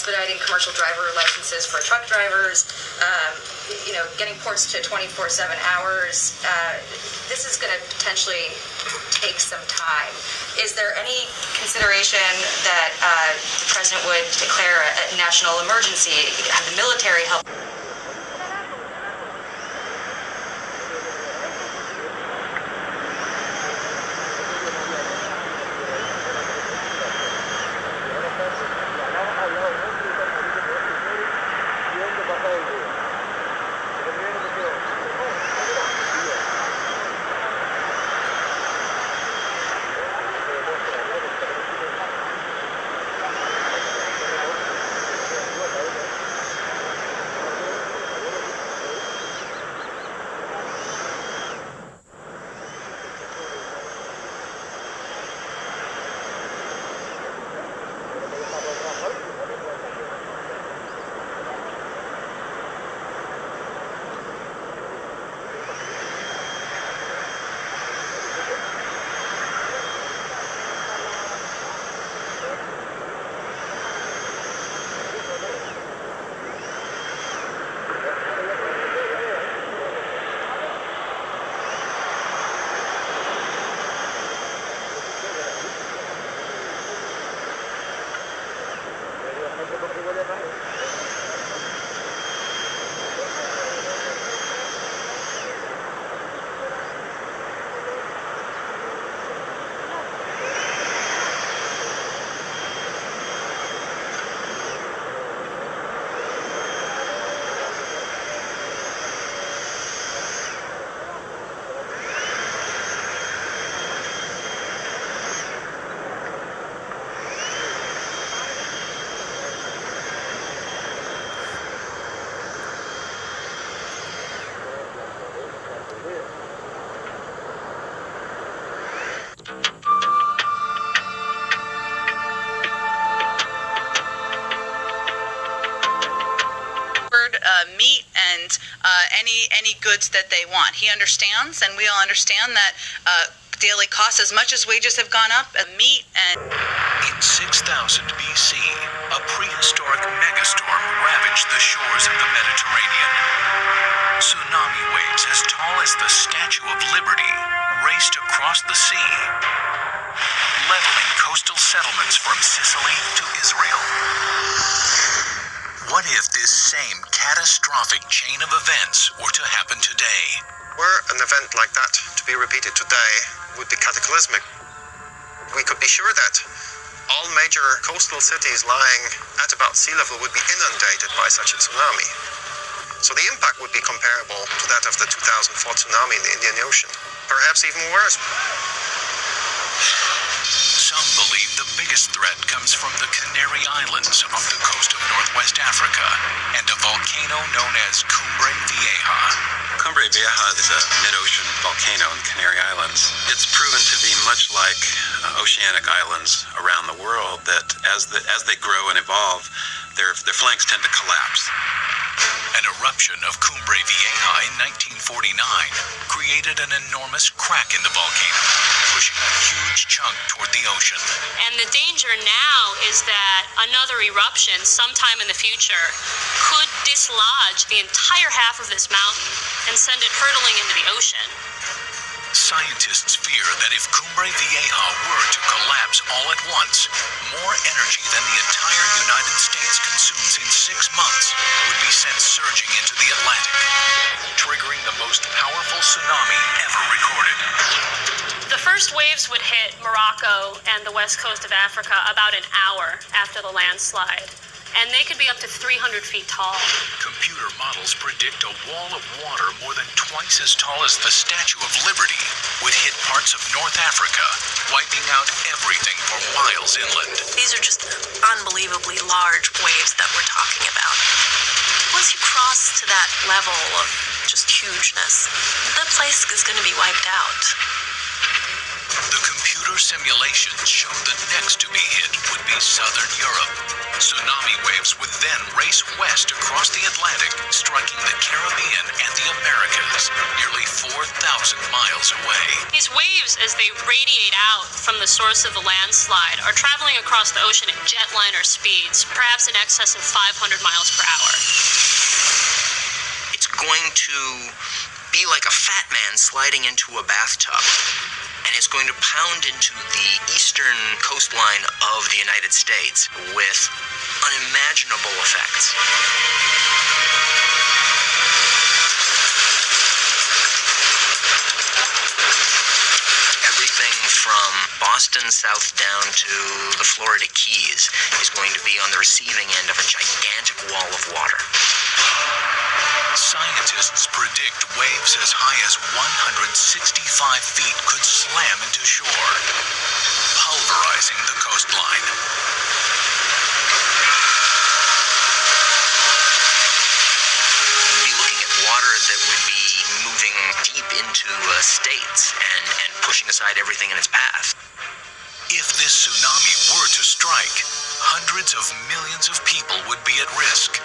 expediting commercial driver licenses for truck drivers, getting ports to 24/7 hours. This is going to potentially take some time. Is there any consideration that the president would declare a national emergency, have the military help? Meat and any goods that they want. He understands, and we all understand that daily costs, as much as wages have gone up, meat and... In 6000 BC, a prehistoric megastorm ravaged the shores of the Mediterranean. Tsunami waves as tall as the Statue of Liberty raced across the sea, leveling coastal settlements from Sicily to Israel. What if this same catastrophic chain of events were to happen today? Were an event like that to be repeated today would be cataclysmic. We could be sure that all major coastal cities lying at about sea level would be inundated by such a tsunami. So the impact would be comparable to that of the 2004 tsunami in the Indian Ocean, perhaps even worse. Some believe the biggest threat comes from the Canary Islands off the coast of Northwest Africa and a volcano known as Cumbre Vieja. Cumbre Vieja is a mid-ocean volcano in the Canary Islands. It's proven to be much like oceanic islands around the world, that as they grow and evolve, their flanks tend to collapse. An eruption of Cumbre Vieja in 1949 created an enormous crack in the volcano, pushing a huge chunk toward the ocean. And the danger now is that another eruption sometime in the future could dislodge the entire half of this mountain and send it hurtling into the ocean. Scientists fear that if Cumbre Vieja were to collapse all at once, more energy than the entire United States consumes in 6 months would be sent surging into the Atlantic, triggering the most powerful tsunami ever recorded. The first waves would hit Morocco and the west coast of Africa about an hour after the landslide, and they could be up to 300 feet tall. Computer models predict a wall of water more than twice as tall as the Statue of Liberty would hit parts of North Africa, wiping out everything for miles inland. These are just unbelievably large waves that we're talking about. Once you cross to that level of just hugeness, the place is going to be wiped out. The computer simulations showed the next to be hit would be southern Europe. Tsunami waves would then race west across the Atlantic, striking the Caribbean and the Americas, nearly 4,000 miles away. These waves, as they radiate out from the source of the landslide, are traveling across the ocean at jetliner speeds, perhaps in excess of 500 miles per hour. It's going to be like a fat man sliding into a bathtub, and it's going to pound into the eastern coastline of the United States with unimaginable effects. Everything from Boston south down to the Florida Keys is going to be on the receiving end of a gigantic wall of water. Scientists predict waves as high as 165 feet could slam into shore, pulverizing the coastline. We'd be looking at water that would be moving deep into states and pushing aside everything in its path. If this tsunami were to strike, hundreds of millions of people would be at risk.